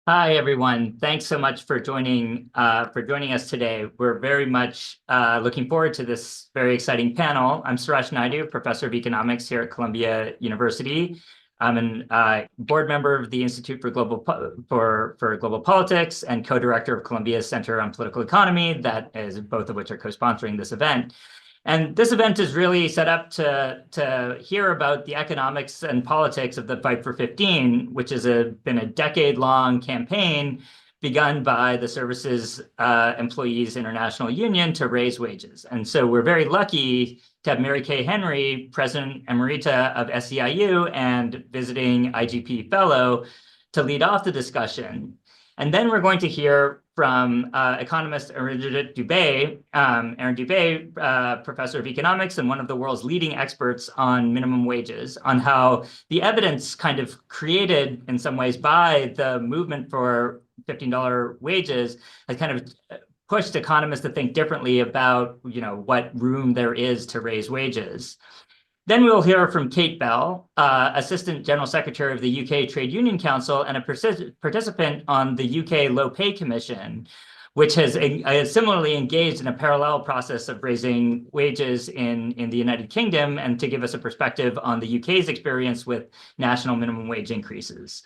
Hi, everyone. Thanks so much for joining us today. We're very much looking forward to this very exciting panel. I'm Suraj Naidu, professor of economics here at Columbia University. I'm a board member of the Institute for Global Politics and co-director of Columbia's Center on Political Economy. That is both of which are co-sponsoring this event. And this event is really set up to hear about the economics and politics of the Fight for 15, which has been a decade-long campaign begun by the Services Employees International Union to raise wages. And so we're very lucky to have Mary Kay Henry, President Emerita of SEIU and visiting IGP Fellow, to lead off the discussion. And then we're going to hear from economist Aaron Dubé, professor of economics and one of the world's leading experts on minimum wages, on how the evidence kind of created in some ways by the movement for $15 wages has kind of pushed economists to think differently about, what room there is to raise wages. Then we'll hear from Kate Bell, Assistant General Secretary of the UK Trade Union Council and a participant on the UK Low Pay Commission, which has similarly engaged in a parallel process of raising wages in the United Kingdom, and to give us a perspective on the UK's experience with national minimum wage increases.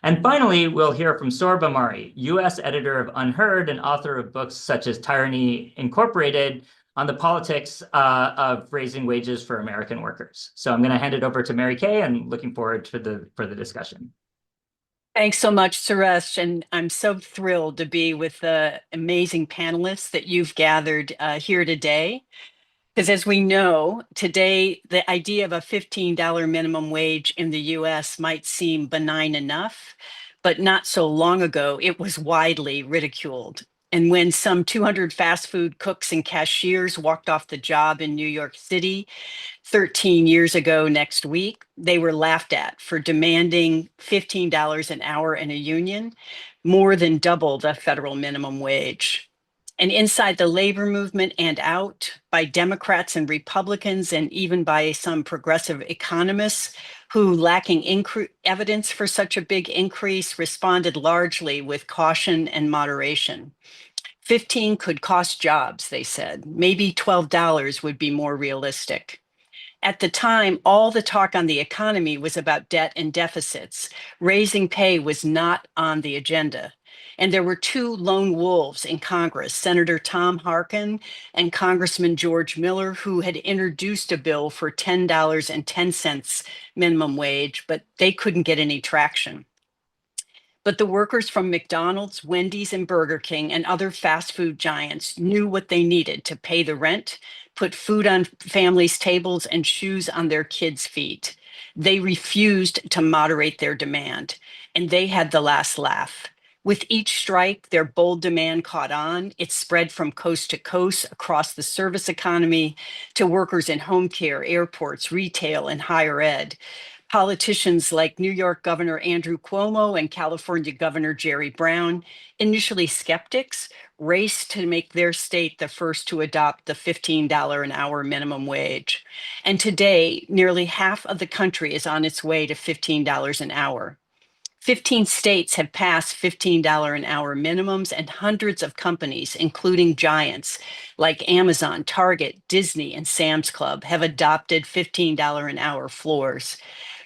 And finally, we'll hear from Sohrab Ahmari, US editor of UnHerd and author of books such as Tyranny Incorporated, on the politics of raising wages for American workers. So I'm going to hand it over to Mary Kay and looking forward to the discussion. Thanks so much, Suresh, and I'm so thrilled to be with the amazing panelists that you've gathered here today. Because as we know, today, the idea of a $15 minimum wage in the US might seem benign enough, but not so long ago, it was widely ridiculed. And when some 200 fast food cooks and cashiers walked off the job in New York City 13 years ago next week, they were laughed at for demanding $15 an hour in a union, more than double the federal minimum wage. And inside the labor movement and out, by Democrats and Republicans, and even by some progressive economists who, lacking evidence for such a big increase, responded largely with caution and moderation. 15 could cost jobs, they said. Maybe $12 would be more realistic. At the time, all the talk on the economy was about debt and deficits. Raising pay was not on the agenda. And there were two lone wolves in Congress, Senator Tom Harkin and Congressman George Miller, who had introduced a bill for $10.10 minimum wage, but they couldn't get any traction. But the workers from McDonald's, Wendy's, and Burger King and other fast food giants knew what they needed to pay the rent, put food on families' tables, and shoes on their kids' feet. They refused to moderate their demand, and they had the last laugh. With each strike, their bold demand caught on. It spread from coast to coast across the service economy to workers in home care, airports, retail, and higher ed. Politicians like New York Governor Andrew Cuomo and California Governor Jerry Brown, initially skeptics, raced to make their state the first to adopt the $15 an hour minimum wage. And today, nearly half of the country is on its way to $15 an hour. 15 states have passed $15 an hour minimums, and hundreds of companies, including giants like Amazon, Target, Disney, and Sam's Club, have adopted $15 an hour floors.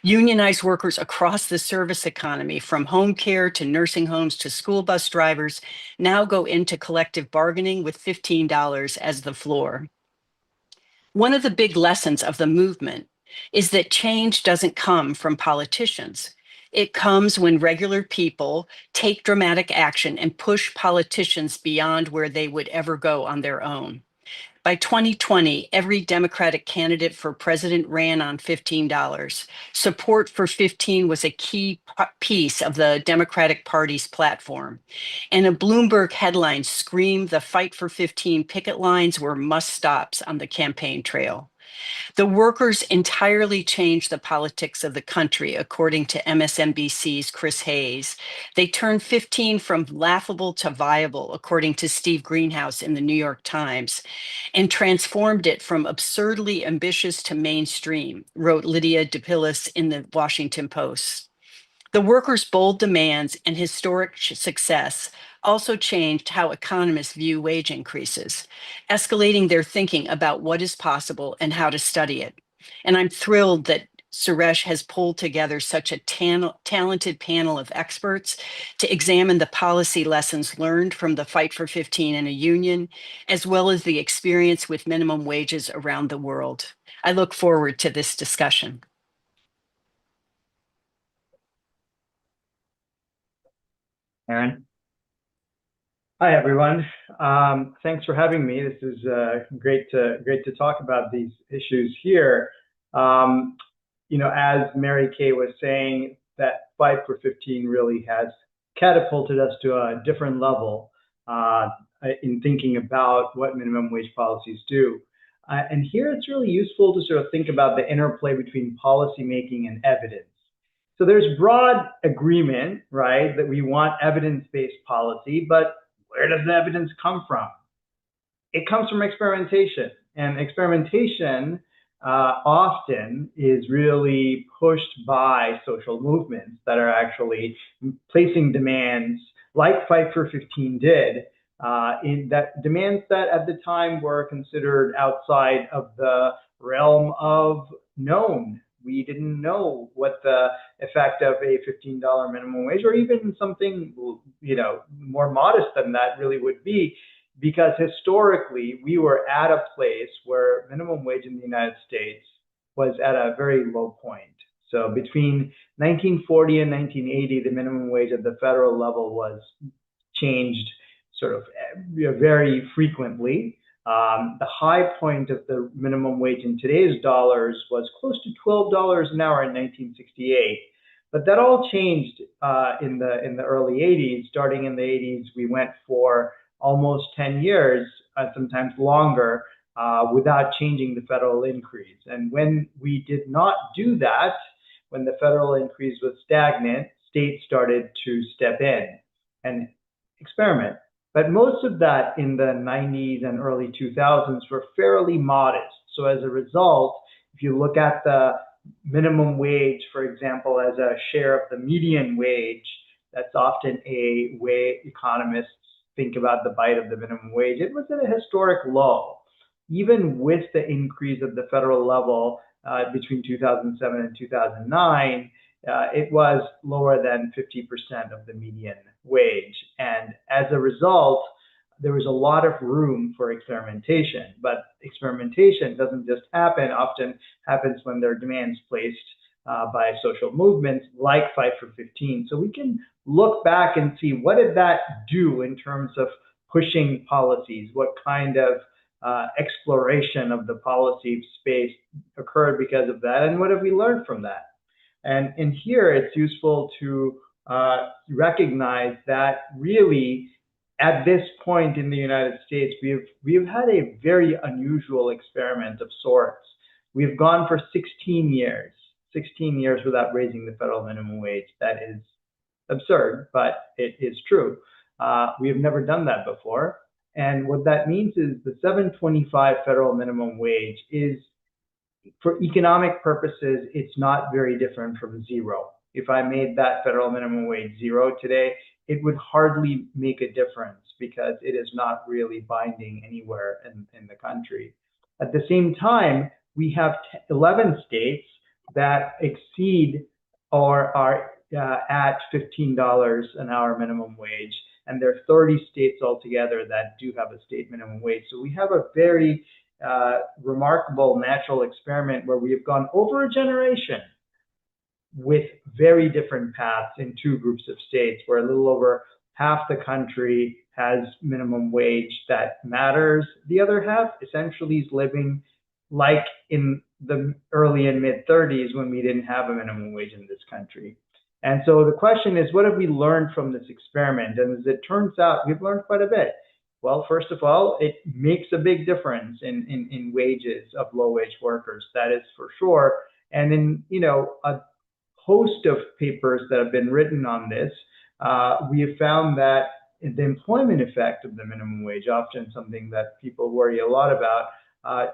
Unionized workers across the service economy, from home care to nursing homes to school bus drivers, now go into collective bargaining with $15 as the floor. One of the big lessons of the movement is that change doesn't come from politicians. It comes when regular people take dramatic action and push politicians beyond where they would ever go on their own. By 2020, every Democratic candidate for president ran on $15. Support for 15 was a key piece of the Democratic Party's platform. And a Bloomberg headline screamed the Fight for 15 picket lines were must-stops on the campaign trail. The workers entirely changed the politics of the country, according to MSNBC's Chris Hayes. They turned 15 from laughable to viable, according to Steve Greenhouse in the New York Times, and transformed it from absurdly ambitious to mainstream, wrote Lydia DePillis in the Washington Post. The workers' bold demands and historic success also changed how economists view wage increases, escalating their thinking about what is possible and how to study it. And I'm thrilled that Suresh has pulled together such a talented panel of experts to examine the policy lessons learned from the fight for 15 in a union, as well as the experience with minimum wages around the world. I look forward to this discussion. Aaron? Hi, everyone. Thanks for having me. This is great to talk about these issues here. As Mary Kay was saying, that fight for 15 really has catapulted us to a different level in thinking about what minimum wage policies do. And here it's really useful to sort of think about the interplay between policymaking and evidence. So there's broad agreement, right, that we want evidence-based policy, but where does the evidence come from? It comes from experimentation, and experimentation often is really pushed by social movements that are actually placing demands like Fight for 15 did, in that demands that at the time were considered outside of the realm of known. We didn't know what the effect of a $15 minimum wage, or even something more modest than that, really would be, because historically we were at a place where minimum wage in the United States was at a very low point. So between 1940 and 1980, the minimum wage at the federal level was changed sort of very frequently. The high point of the minimum wage in today's dollars was close to $12 an hour in 1968. But that all changed in the early 80s. Starting in the 80s, we went for almost 10 years, sometimes longer, without changing the federal increase. And when we did not do that, when the federal increase was stagnant, states started to step in and experiment. But most of that in the 90s and early 2000s were fairly modest. So as a result, if you look at the minimum wage, for example, as a share of the median wage, that's often a way economists think about the bite of the minimum wage. It was at a historic low. Even with the increase at the federal level between 2007 and 2009, it was lower than 50% of the median wage. And as a result, there was a lot of room for experimentation. But experimentation doesn't just happen, often happens when there are demands placed by social movements like Fight for 15. So we can look back and see, what did that do in terms of pushing policies? What kind of exploration of the policy space occurred because of that? And what have we learned from that? And in here, it's useful to recognize that really, at this point in the United States, we've had a very unusual experiment of sorts. We've gone for 16 years without raising the federal minimum wage. That is absurd, but it is true. We have never done that before. And what that means is the $7.25 federal minimum wage is, for economic purposes, it's not very different from zero. If I made that federal minimum wage zero today, it would hardly make a difference because it is not really binding anywhere in the country. At the same time, we have 11 states that exceed or are at $15 an hour minimum wage, and there are 30 states altogether that do have a state minimum wage. So we have a very remarkable natural experiment where we have gone over a generation with very different paths in two groups of states, where a little over half the country has minimum wage that matters. The other half essentially is living like in the early and mid 30s, when we didn't have a minimum wage in this country. And so the question is, what have we learned from this experiment? And as it turns out, we've learned quite a bit. Well, first of all, it makes a big difference in wages of low-wage workers, that is for sure. And in a host of papers that have been written on this, we have found that the employment effect of the minimum wage, often something that people worry a lot about,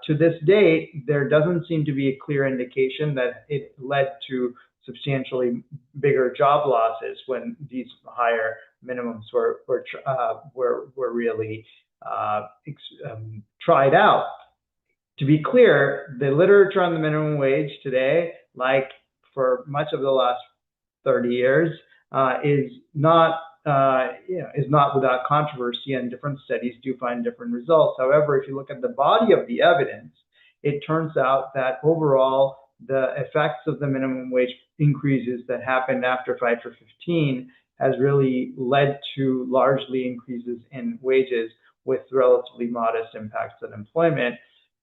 to this date, there doesn't seem to be a clear indication that it led to substantially bigger job losses when these higher minimums were really tried out. To be clear, the literature on the minimum wage today, like for much of the last 30 years, is not without controversy, and different studies do find different results. However, if you look at the body of the evidence, it turns out that overall, the effects of the minimum wage increases that happened after 5 for 15 has really led to largely increases in wages with relatively modest impacts on employment,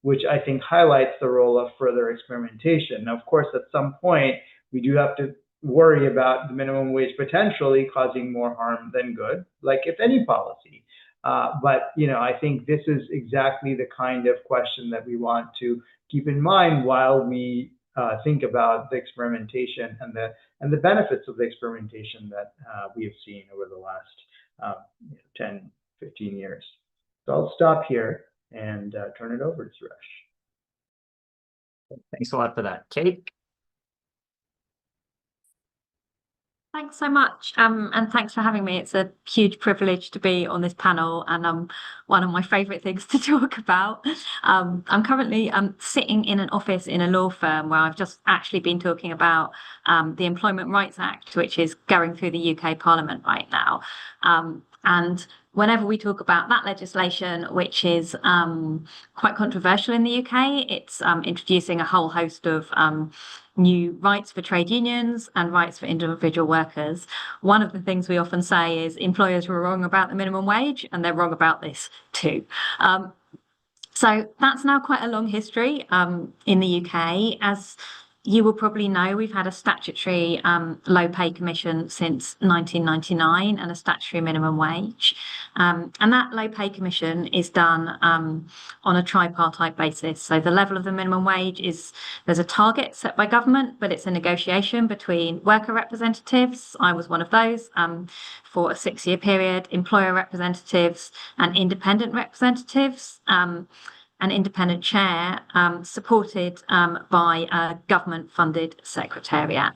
which I think highlights the role of further experimentation. Now, of course, at some point, we do have to worry about the minimum wage potentially causing more harm than good, like if any policy. But I think this is exactly the kind of question that we want to keep in mind while we think about the experimentation and the benefits of the experimentation that we have seen over the last 10, 15 years. So I'll stop here and turn it over to Suresh. Thanks a lot for that. Kate? Thanks so much, and thanks for having me. It's a huge privilege to be on this panel, and one of my favourite things to talk about. I'm currently sitting in an office in a law firm where I've just actually been talking about the Employment Rights Act, which is going through the UK Parliament right now. And whenever we talk about that legislation, which is quite controversial in the UK, it's introducing a whole host of new rights for trade unions and rights for individual workers. One of the things we often say is employers were wrong about the minimum wage, and they're wrong about this too. So that's now quite a long history in the UK. As you will probably know, we've had a statutory low pay commission since 1999 and a statutory minimum wage. And that low pay commission is done on a tripartite basis. So the level of the minimum wage there's a target set by government, but it's a negotiation between worker representatives. I was one of those for a 6-year period, employer representatives and independent representatives. An independent chair supported by a government-funded secretariat.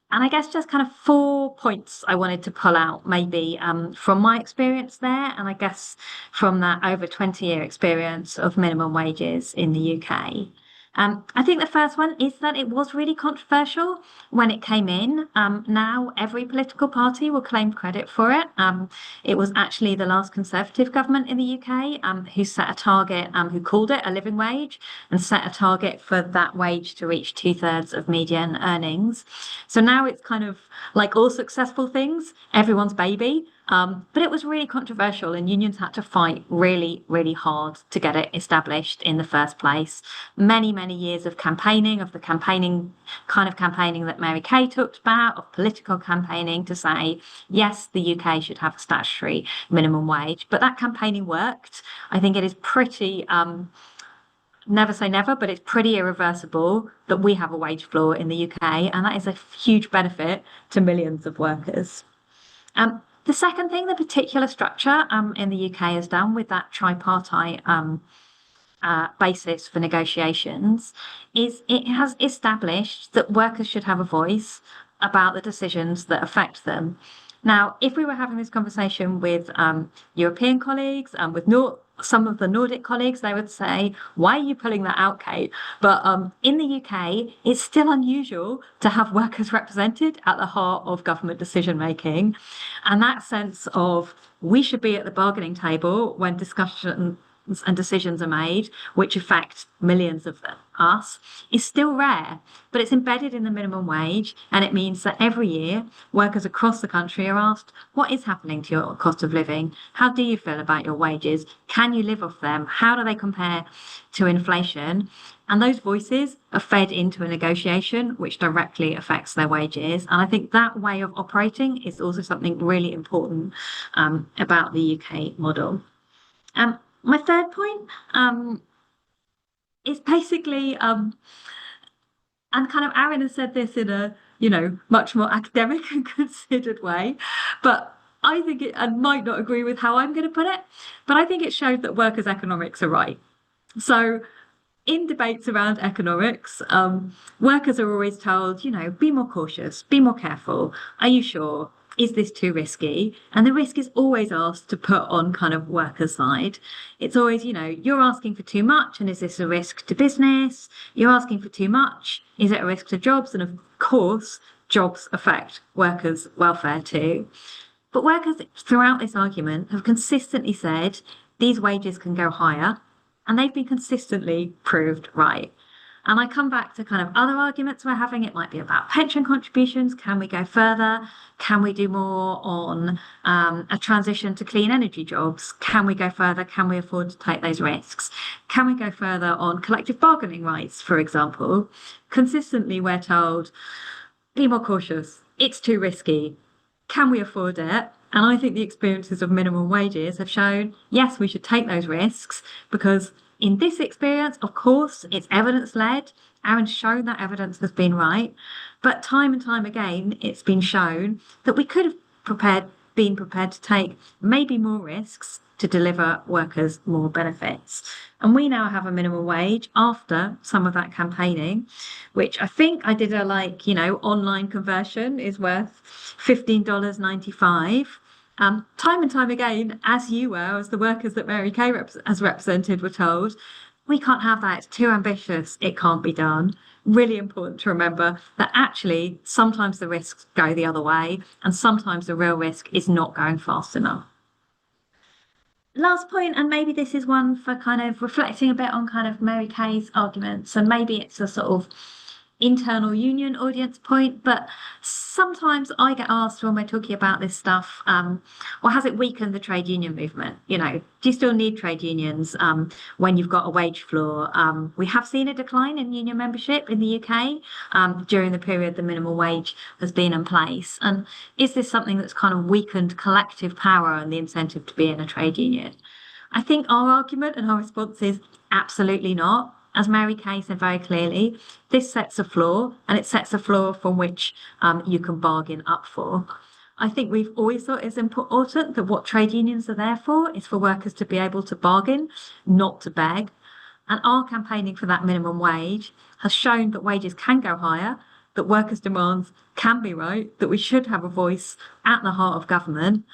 And I guess just kind of 4 points I wanted to pull out maybe from my experience there, and I guess from that over 20-year experience of minimum wages in the UK. I think the first one is that it was really controversial when it came in. Now every political party will claim credit for it. It was actually the last Conservative government in the UK who set a target, who called it a living wage and set a target for that wage to reach 2/3 of median earnings. So now it's kind of like all successful things, everyone's baby. But it was really controversial, and unions had to fight really, really hard to get it established in the first place. Many, many years of campaigning, of the kind of campaigning that Mary Kay talked about, of political campaigning to say, yes, the UK should have a statutory minimum wage. But that campaigning worked. I think it is pretty, never say never, but it's pretty irreversible that we have a wage floor in the UK, and that is a huge benefit to millions of workers. The second thing, the particular structure in the UK has done with that tripartite basis for negotiations is it has established that workers should have a voice about the decisions that affect them. Now, if we were having this conversation with European colleagues and with some of the Nordic colleagues, they would say, why are you pulling that out, Kate? But in the UK, it's still unusual to have workers represented at the heart of government decision making. And that sense of we should be at the bargaining table when discussions and decisions are made, which affect millions of us, is still rare, but it's embedded in the minimum wage. And it means that every year, workers across the country are asked, what is happening to your cost of living? How do you feel about your wages? Can you live off them? How do they compare to inflation? And those voices are fed into a negotiation which directly affects their wages. And I think that way of operating is also something really important about the UK model. My third point is basically, and kind of Aaron has said this in a, much more academic and considered way, but I think and might not agree with how I'm going to put it, but I think it showed that workers' economics are right. So in debates around economics, workers are always told, be more cautious, be more careful. Are you sure? Is this too risky? And the risk is always asked to put on kind of workers' side. It's always, you're asking for too much, and is this a risk to business? You're asking for too much. Is it a risk to jobs? And of course, jobs affect workers' welfare too. But workers throughout this argument have consistently said these wages can go higher, and they've been consistently proved right. And I come back to kind of other arguments we're having. It might be about pension contributions. Can we go further? Can we do more on a transition to clean energy jobs? Can we go further? Can we afford to take those risks? Can we go further on collective bargaining rights, for example? Consistently, we're told, be more cautious. It's too risky. Can we afford it? And I think the experiences of minimum wages have shown, yes, we should take those risks, because in this experience, of course, it's evidence-led. Aaron's shown that evidence has been right. But time and time again, it's been shown that we could have been prepared to take maybe more risks to deliver workers more benefits. And we now have a minimum wage after some of that campaigning, which I think I did online conversion is worth $15.95. Time and time again, as the workers that Mary Kay has represented were told, we can't have that, it's too ambitious, it can't be done. Really important to remember that actually sometimes the risks go the other way, and sometimes the real risk is not going fast enough. Last point, and maybe this is one for kind of reflecting a bit on kind of Mary Kay's arguments, and maybe it's a sort of internal union audience point, but sometimes I get asked when we're talking about this stuff, well, has it weakened the trade union movement? Do you still need trade unions when you've got a wage floor? We have seen a decline in union membership in the UK during the period the minimum wage has been in place. And is this something that's kind of weakened collective power and the incentive to be in a trade union? I think our argument and our response is absolutely not. As Mary Kay said very clearly, this sets a floor, and it sets a floor from which you can bargain up for. I think we've always thought it's important that what trade unions are there for is for workers to be able to bargain, not to beg. And our campaigning for that minimum wage has shown that wages can go higher, that workers' demands can be right, that we should have a voice at the heart of government,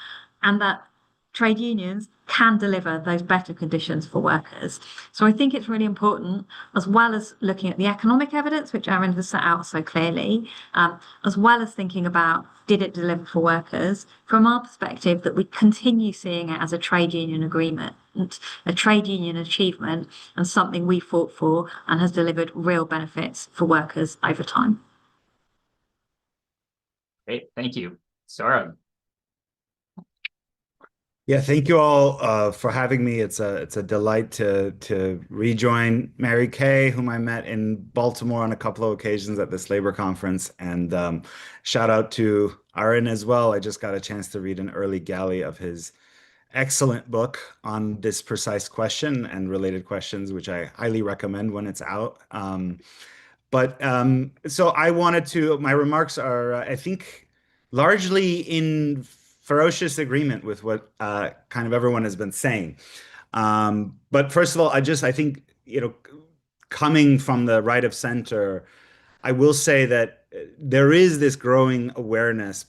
and that trade unions can deliver those better conditions for workers. So I think it's really important, as well as looking at the economic evidence, which Aaron has set out so clearly, as well as thinking about, did it deliver for workers, from our perspective, that we continue seeing it as a trade union agreement, a trade union achievement, and something we fought for and has delivered real benefits for workers over time. Great, thank you. Sohrab. Yeah, thank you all for having me. It's a delight to rejoin Mary Kay, whom I met in Baltimore on a couple of occasions at this labor conference, and shout out to Aaron as well. I just got a chance to read an early galley of his excellent book on this precise question and related questions, which I highly recommend when it's out. So I wanted to, my remarks are, I think, largely in ferocious agreement with what kind of everyone has been saying. But first of all, I think, coming from the right of center, I will say that there is this growing awareness,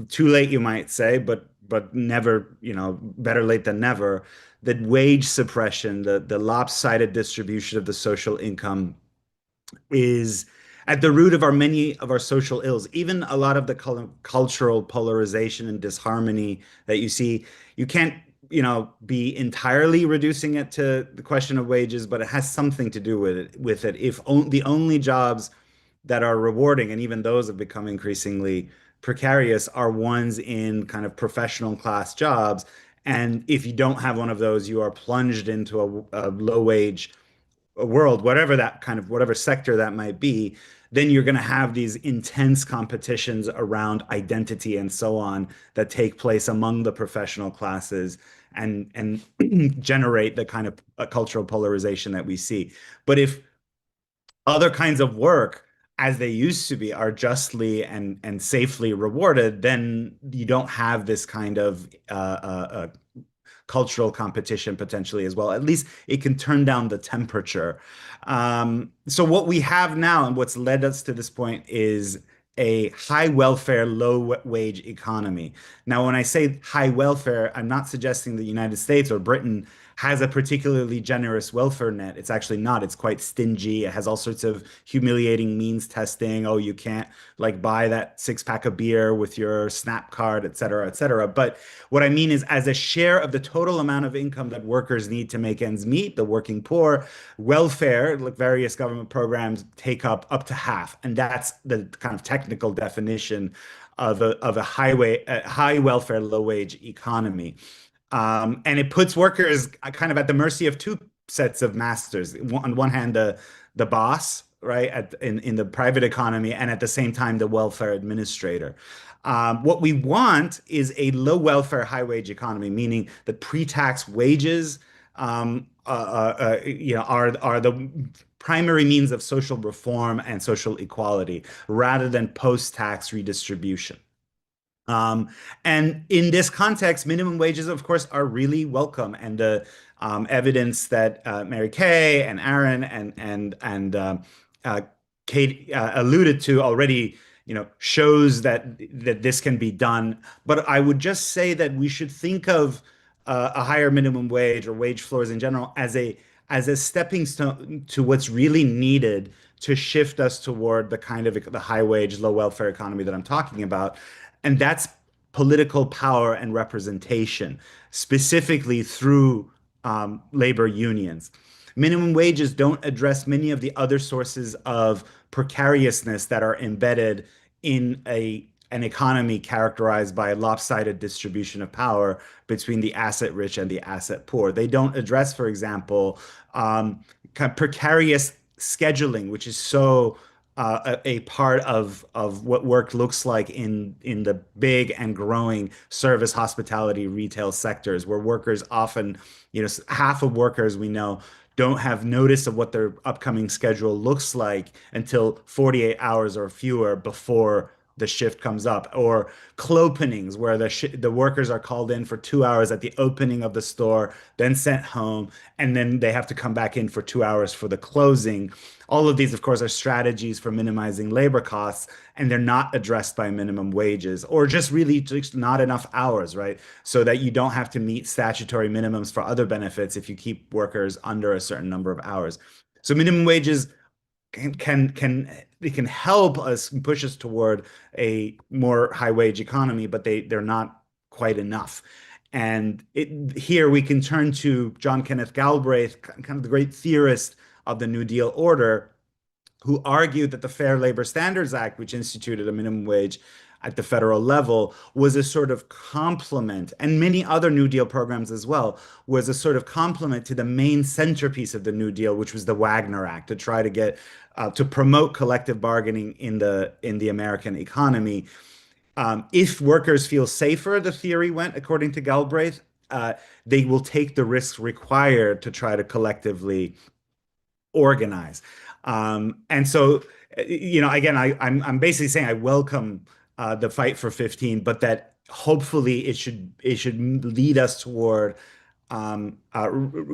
too late, you might say, but never, better late than never, that wage suppression, the lopsided distribution of the social income is at the root of many of our social ills. Even a lot of the cultural polarization and disharmony that you see, you can't, be entirely reducing it to the question of wages, but it has something to do with it. If the only jobs that are rewarding, and even those have become increasingly precarious, are ones in kind of professional class jobs, and if you don't have one of those, you are plunged into a low wage world, whatever sector that might be, then you're going to have these intense competitions around identity and so on that take place among the professional classes and generate the kind of cultural polarization that we see. But if other kinds of work, as they used to be, are justly and safely rewarded, then you don't have this kind of cultural competition potentially as well. At least it can turn down the temperature. So what we have now and what's led us to this point is a high welfare, low wage economy. Now, when I say high welfare, I'm not suggesting the United States or Britain has a particularly generous welfare net. It's actually not. It's quite stingy. It has all sorts of humiliating means testing. Oh, you can't like buy that 6-pack of beer with your Snap card, et cetera, et cetera. But what I mean is, as a share of the total amount of income that workers need to make ends meet, the working poor, welfare, like various government programs, take up to half. And that's the kind of technical definition of a high welfare, low wage economy. And it puts workers kind of at the mercy of two sets of masters. On one hand, the boss, right, in the private economy, and at the same time, the welfare administrator. What we want is a low welfare, high wage economy, meaning that pre-tax wages, are the primary means of social reform and social equality, rather than post-tax redistribution. And in this context, minimum wages, of course, are really welcome. And the evidence that Mary Kay and Aaron and Kate alluded to already, shows that this can be done. But I would just say that we should think of a higher minimum wage or wage floors in general as a stepping stone to what's really needed to shift us toward the kind of the high wage, low welfare economy that I'm talking about. And that's political power and representation, specifically through labor unions. Minimum wages don't address many of the other sources of precariousness that are embedded in an economy characterized by a lopsided distribution of power between the asset rich and the asset poor. They don't address, for example, kind of precarious scheduling, which is so a part of what work looks like in the big and growing service, hospitality, retail sectors, where workers often, half of workers we know don't have notice of what their upcoming schedule looks like until 48 hours or fewer before the shift comes up, or clopenings, where the workers are called in for 2 hours at the opening of the store, then sent home, and then they have to come back in for 2 hours for the closing. All of these, of course, are strategies for minimizing labor costs, and they're not addressed by minimum wages, or just really just not enough hours, right? So that you don't have to meet statutory minimums for other benefits if you keep workers under a certain number of hours. So minimum wages can help us push us toward a more high wage economy, but they're not quite enough. And here we can turn to John Kenneth Galbraith, kind of the great theorist of the New Deal order, who argued that the Fair Labor Standards Act, which instituted a minimum wage at the federal level, was a sort of complement, and many other New Deal programs as well, was a sort of complement to the main centerpiece of the New Deal, which was the Wagner Act, to try to get to promote collective bargaining in the American economy. If workers feel safer, the theory went, according to Galbraith, they will take the risks required to try to collectively organize. And so, again, I'm basically saying I welcome the fight for 15, but that hopefully it should lead us toward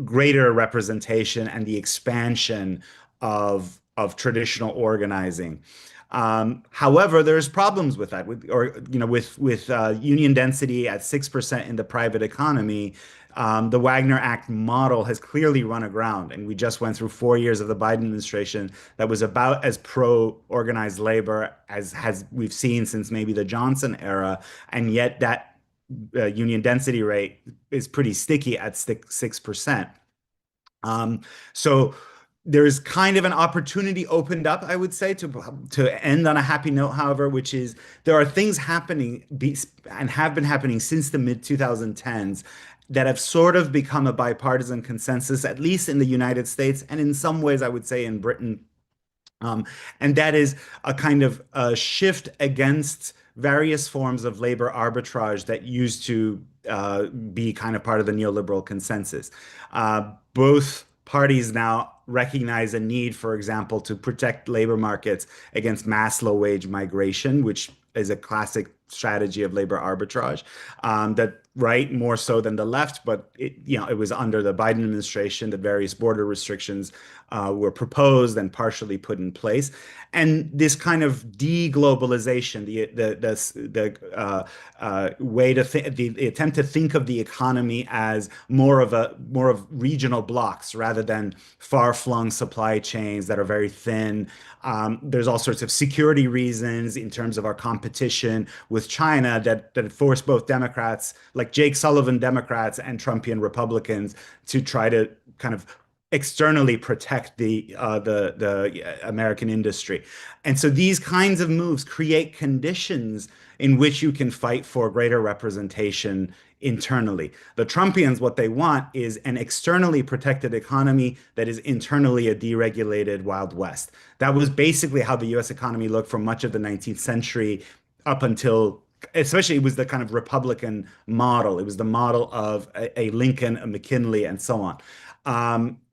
greater representation and the expansion of traditional organizing. However, there's problems with that. With union density at 6% in the private economy, the Wagner Act model has clearly run aground, and we just went through 4 years of the Biden administration that was about as pro-organized labor as we've seen since maybe the Johnson era, and yet that union density rate is pretty sticky at 6%. So there's kind of an opportunity opened up, I would say, to end on a happy note, however, which is there are things happening and have been happening since the mid-2010s that have sort of become a bipartisan consensus, at least in the United States, and in some ways, I would say, in Britain. And that is a kind of a shift against various forms of labor arbitrage that used to be kind of part of the neoliberal consensus. Both parties now recognize a need, for example, to protect labor markets against mass low-wage migration, which is a classic strategy of labor arbitrage, that right more so than the left, but it was under the Biden administration that various border restrictions were proposed and partially put in place, and this kind of de-globalization, way to think, the attempt to think of the economy as more of regional blocks rather than far-flung supply chains that are very thin. There's all sorts of security reasons in terms of our competition with China that force both Democrats, like Jake Sullivan Democrats and Trumpian Republicans, to try to kind of externally protect the American industry. And so these kinds of moves create conditions in which you can fight for greater representation internally. The Trumpians, what they want is an externally protected economy that is internally a deregulated Wild West. That was basically how the US economy looked for much of the 19th century up until, especially, it was the kind of Republican model. It was the model of a Lincoln, a McKinley, and so on.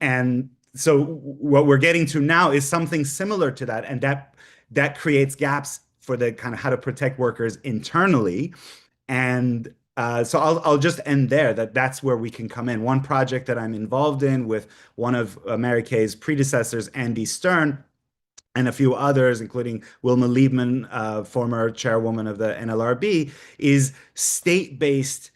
And so what we're getting to now is something similar to that, and that creates gaps for the kind of how to protect workers internally. And so I'll just end there. That's where we can come in. One project that I'm involved in with one of Mary Kay's predecessors, Andy Stern, and a few others, including Wilma Liebman, former chairwoman of the NLRB, is state-based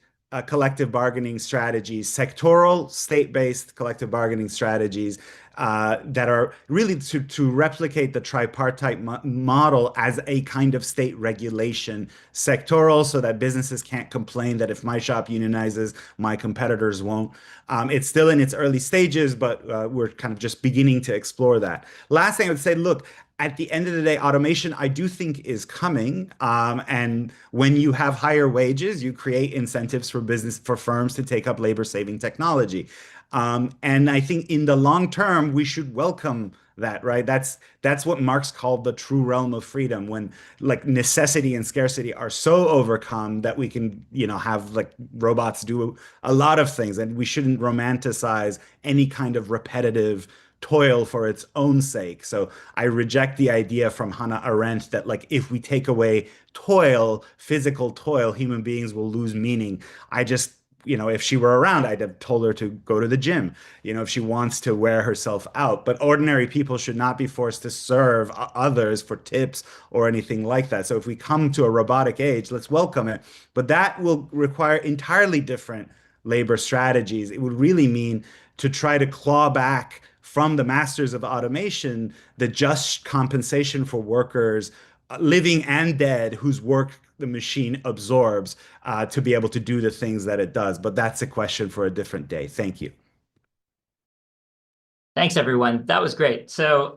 collective bargaining strategies, sectoral state-based collective bargaining strategies that are really to replicate the tripartite model as a kind of state regulation, sectoral, so that businesses can't complain that if my shop unionizes, my competitors won't. It's still in its early stages, but we're kind of just beginning to explore that. Last thing I would say, look, at the end of the day, automation, I do think, is coming. And when you have higher wages, you create incentives for firms to take up labor-saving technology. And I think in the long term, we should welcome that, right? That's what Marx called the true realm of freedom, when like necessity and scarcity are so overcome that we can, have like robots do a lot of things, and we shouldn't romanticize any kind of repetitive toil for its own sake. So I reject the idea from Hannah Arendt that like if we take away toil, physical toil, human beings will lose meaning. I just, if she were around, I'd have told her to go to the gym, if she wants to wear herself out. But ordinary people should not be forced to serve others for tips or anything like that. So if we come to a robotic age, let's welcome it. But that will require entirely different labor strategies. It would really mean to try to claw back from the masters of automation the just compensation for workers, living and dead, whose work the machine absorbs, to be able to do the things that it does. But that's a question for a different day. Thank you. Thanks, everyone. That was great. So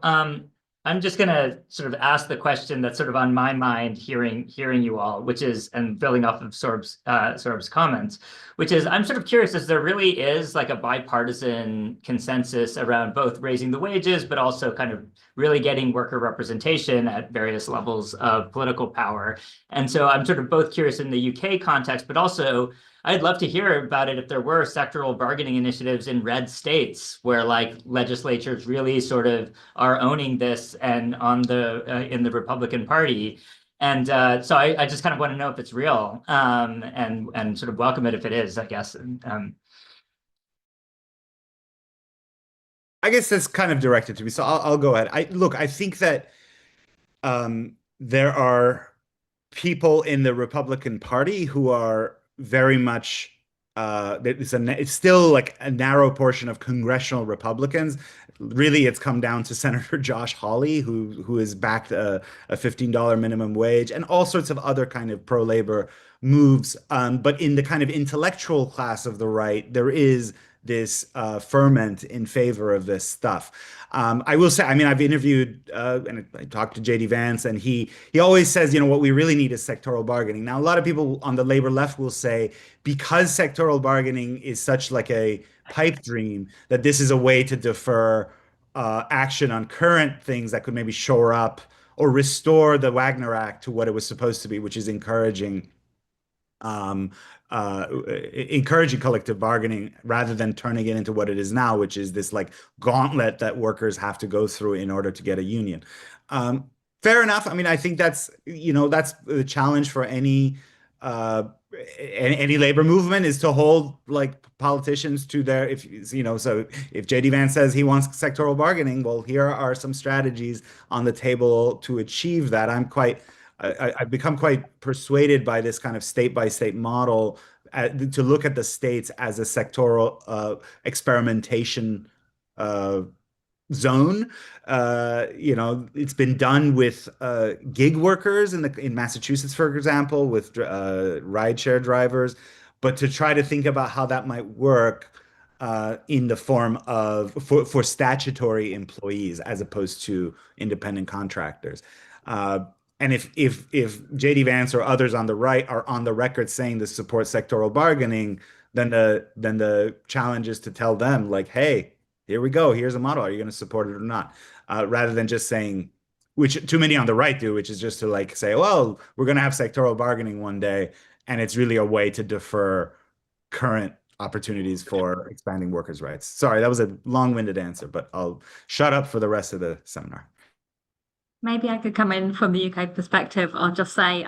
I'm just going to sort of ask the question that's sort of on my mind hearing you all, which is, and building off of Sohrab's comments, which is, I'm sort of curious, as there really is like a bipartisan consensus around both raising the wages, but also kind of really getting worker representation at various levels of political power. And so I'm sort of both curious in the UK context, but also I'd love to hear about it if there were sectoral bargaining initiatives in red states where like legislatures really sort of are owning this and on in the Republican Party. And so I just kind of want to know if it's real, and sort of welcome it if it is, I guess. I guess that's kind of directed to me, so I'll go ahead. I think that there are people in the Republican Party who are very much it's still like a narrow portion of congressional Republicans. Really, it's come down to Senator Josh Hawley, who has backed a $15 minimum wage and all sorts of other kind of pro-labor moves. But in the kind of intellectual class of the right, there is this ferment in favor of this stuff. I will say, I mean, I've interviewed and I talked to JD Vance, and he always says, what we really need is sectoral bargaining. Now, a lot of people on the labor left will say, because sectoral bargaining is such like a pipe dream, that this is a way to defer action on current things that could maybe shore up or restore the Wagner Act to what it was supposed to be, which is encouraging collective bargaining rather than turning it into what it is now, which is this like gauntlet that workers have to go through in order to get a union. Fair enough. I mean, I think that's, that's the challenge for any labor movement, is to hold like politicians to their, so if JD Vance says he wants sectoral bargaining, well, here are some strategies on the table to achieve that. I've become quite persuaded by this kind of state by state model, to look at the states as a sectoral experimentation zone. It's been done with gig workers in Massachusetts, for example, with rideshare drivers. But to try to think about how that might work in the form of for statutory employees as opposed to independent contractors. And if JD Vance or others on the right are on the record saying this supports sectoral bargaining, then the challenge is to tell them, like, hey, here we go. Here's a model. Are you going to support it or not? Rather than just saying, which too many on the right do, which is just to like say, well, we're going to have sectoral bargaining one day, and it's really a way to defer current opportunities for expanding workers' rights. Sorry, that was a long-winded answer, but I'll shut up for the rest of the seminar. Maybe I could come in from the UK perspective. I'll just say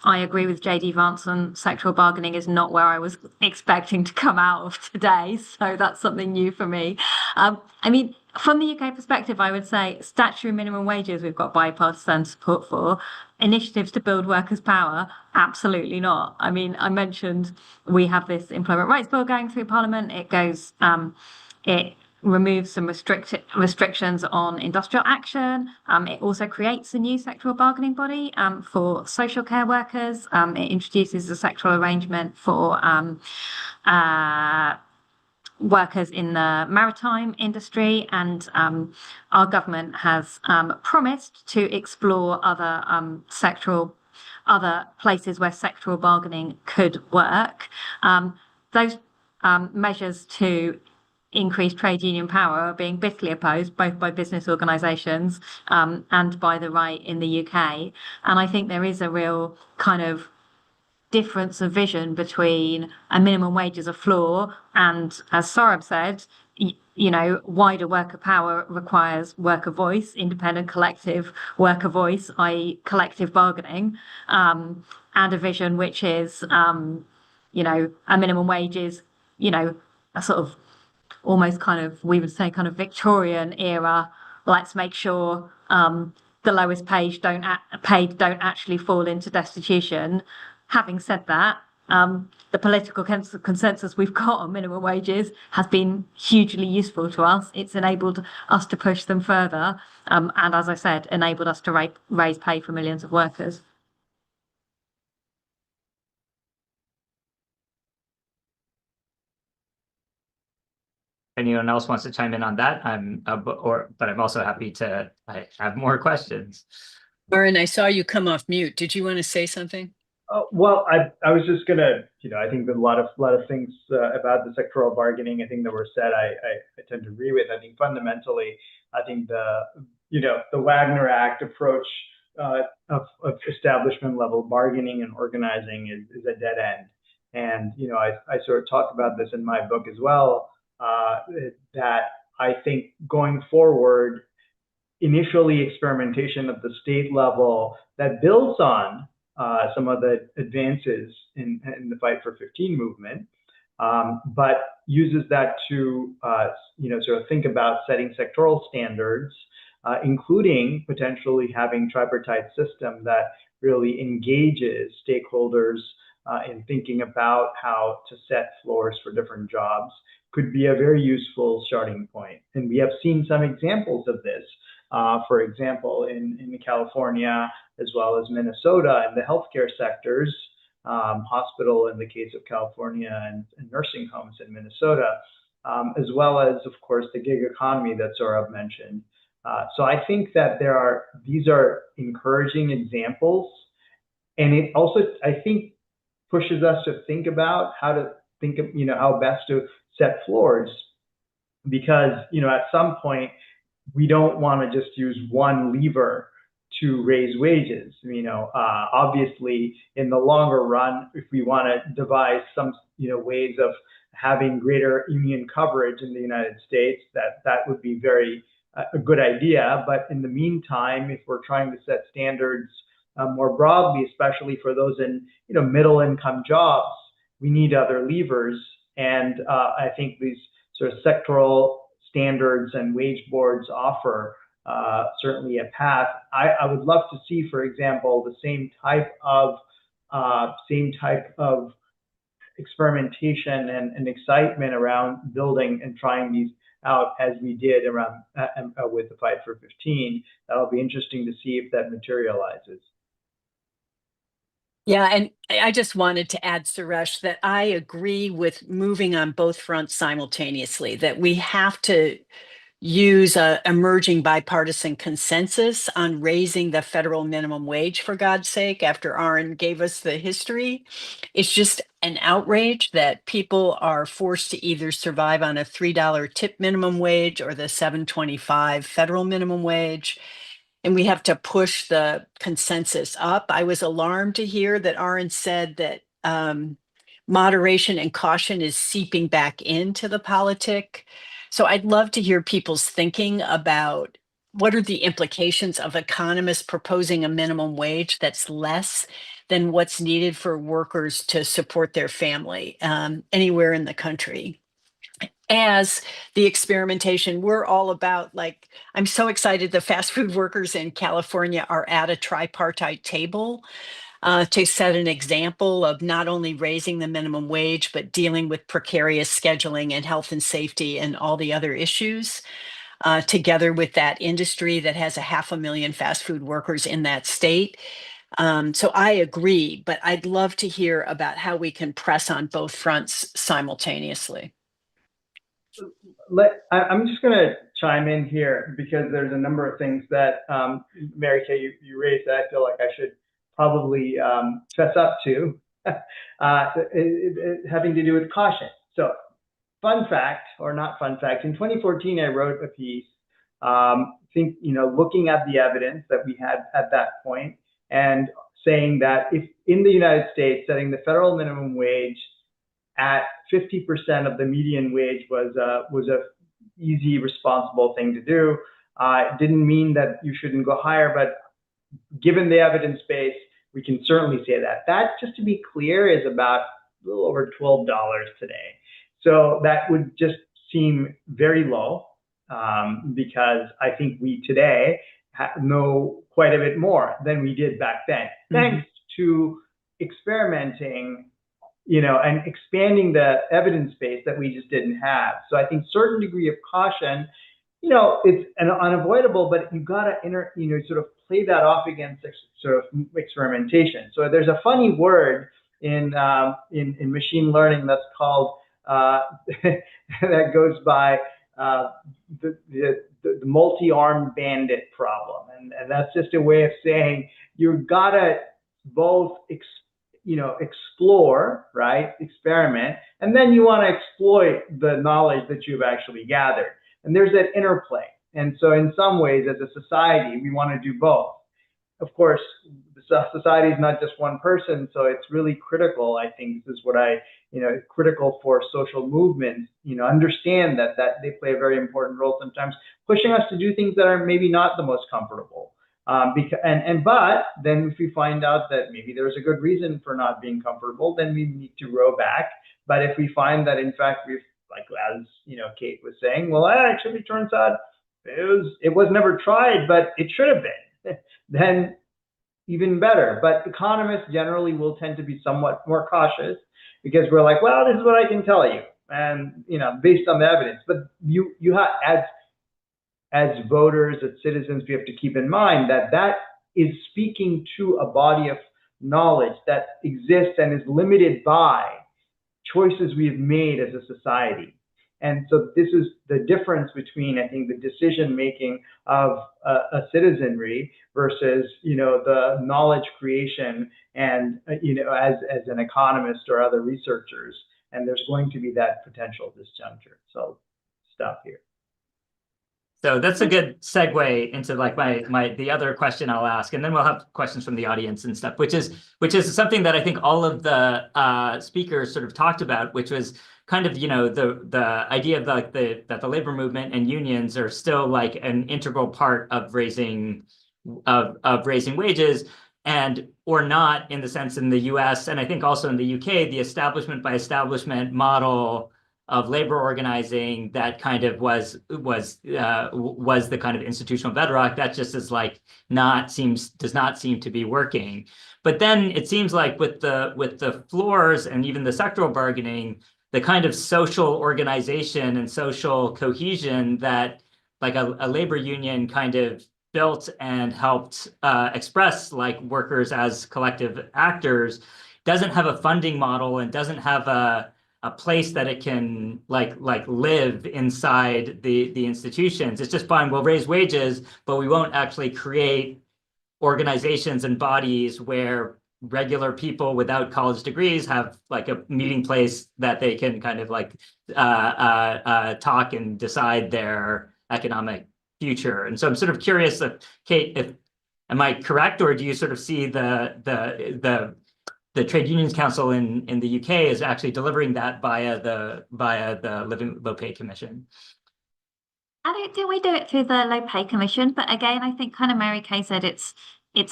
I agree with JD Vance, and sectoral bargaining is not where I was expecting to come out of today. So that's something new for me. I mean, from the UK perspective, I would say statutory minimum wages we've got bipartisan support for. Initiatives to build workers' power, absolutely not. I mean, I mentioned we have this employment rights bill going through Parliament. It removes some restrictions on industrial action. It also creates a new sectoral bargaining body for social care workers. It introduces a sectoral arrangement for workers in the maritime industry, and our government has promised to explore other places where sectoral bargaining could work. Those measures to increased trade union power are being bitterly opposed both by business organisations and by the right in the UK. And I think there is a real kind of difference of vision between a minimum wage as a floor and, as Sohrab said, wider worker power requires worker voice, independent collective worker voice, i.e. collective bargaining, and a vision which is, a minimum wage is, a sort of almost kind of, we would say, kind of Victorian era. Let's make sure the lowest paid don't actually fall into destitution. Having said that, the political consensus we've got on minimum wages has been hugely useful to us. It's enabled us to push them further, and as I said, enabled us to raise pay for millions of workers. Anyone else wants to chime in on that? But I'm also happy to have more questions. Lauren, I saw you come off mute. Did you want to say something? Well, I was just gonna, I think that a lot of things about the sectoral bargaining, I think that were said, I tend to agree with. I think fundamentally, I think the Wagner Act approach of establishment level bargaining and organizing is a dead end. And I sort of talk about this in my book as well. That I think going forward, initially experimentation at the state level that builds on some of the advances in the Fight for 15 movement, but uses that to sort of think about setting sectoral standards, including potentially having tripartite system that really engages stakeholders in thinking about how to set floors for different jobs, could be a very useful starting point. And we have seen some examples of this, for example, in California, as well as Minnesota, in the healthcare sectors, hospital in the case of California, and nursing homes in Minnesota, as well as, of course, the gig economy that Sohrab mentioned. So I think that these are encouraging examples. And it also, I think, pushes us to think about how to think of, how best to set floors, because, at some point, we don't want to just use one lever to raise wages. Obviously, in the longer run, if we want to devise some, ways of having greater union coverage in the United States, that would be very a good idea. But in the meantime, if we're trying to set standards more broadly, especially for those in middle income jobs, we need other levers. And I think these sort of sectoral standards and wage boards offer certainly a path. I would love to see, for example, the same type of experimentation and excitement around building and trying these out as we did around with the Fight for 15. That'll be interesting to see if that materializes. Yeah, and I just wanted to add, Suresh, that I agree with moving on both fronts simultaneously, that we have to use a emerging bipartisan consensus on raising the federal minimum wage, for God's sake, after Aaron gave us the history. It's just an outrage that people are forced to either survive on a $3 tip minimum wage or the $7.25 federal minimum wage. And we have to push the consensus up. I was alarmed to hear that Aaron said that moderation and caution is seeping back into the politic. So I'd love to hear people's thinking about what are the implications of economists proposing a minimum wage that's less than what's needed for workers to support their family anywhere in the country. As the experimentation, we're all about, like, I'm so excited the fast food workers in California are at a tripartite table to set an example of not only raising the minimum wage, but dealing with precarious scheduling and health and safety and all the other issues, together with that industry that has 500,000 fast food workers in that state. So I agree, but I'd love to hear about how we can press on both fronts simultaneously. I'm just going to chime in here because there's a number of things that Mary Kay, you raised that I feel like I should probably fess up to, having to do with caution. So, fun fact, or not fun fact, in 2014 I wrote a piece, looking at the evidence that we had at that point and saying that if in the United States setting the federal minimum wage at 50% of the median wage was a easy, responsible thing to do. It didn't mean that you shouldn't go higher, but given the evidence base, we can certainly say that. That, just to be clear, is about a little over $12 today. So that would just seem very low because I think we today know quite a bit more than we did back then, thanks to experimenting and expanding the evidence base that we just didn't have. So I think certain degree of caution, it's unavoidable, but you've got to sort of play that off against sort of experimentation. So there's a funny word in machine learning that's called that goes by the multi-armed bandit problem, and that's just a way of saying you've got to both explore, right, experiment, and then you want to exploit the knowledge that you've actually gathered. And there's that interplay. And so in some ways, as a society, we want to do both. Of course, the society is not just one person, so it's really critical. I think this is what critical for social movements, understand that they play a very important role sometimes, pushing us to do things that are maybe not the most comfortable. But then if we find out that maybe there's a good reason for not being comfortable, then we need to row back. But if we find that in fact we've, like as Kate was saying, well, actually turns out it was never tried, but it should have been, then even better. But economists generally will tend to be somewhat more cautious because we're like, well, this is what I can tell you, and based on the evidence. But you have as voters, as citizens, we have to keep in mind that is speaking to a body of knowledge that exists and is limited by choices we have made as a society. And so this is the difference between, I think, the decision-making of a citizenry versus, the knowledge creation and, as an economist or other researchers. And there's going to be that potential at this juncture. So stop here. So that's a good segue into like the other question I'll ask, and then we'll have questions from the audience and stuff, which is something that I think all of the speakers sort of talked about, which was kind of, the idea of like that the labor movement and unions are still like an integral part of raising wages, and or not, in the sense in the US and I think also in the UK, the establishment by establishment model of labor organizing that kind of was the kind of institutional bedrock that just is like does not seem to be working. But then it seems like with the floors and even the sectoral bargaining, the kind of social organization and social cohesion that like a labor union kind of built and helped express like workers as collective actors doesn't have a funding model and doesn't have a place that it can like live inside the institutions. It's just fine, we'll raise wages, but we won't actually create organizations and bodies where regular people without college degrees have like a meeting place that they can kind of like talk and decide their economic future. And so I'm sort of curious if, Kate, am I correct, or do you sort of see the Trade Unions Council in the UK is actually delivering that via the Living Low Pay Commission? I don't think we do it through the Low Pay Commission, but again, I think kind of Mary Kay said it's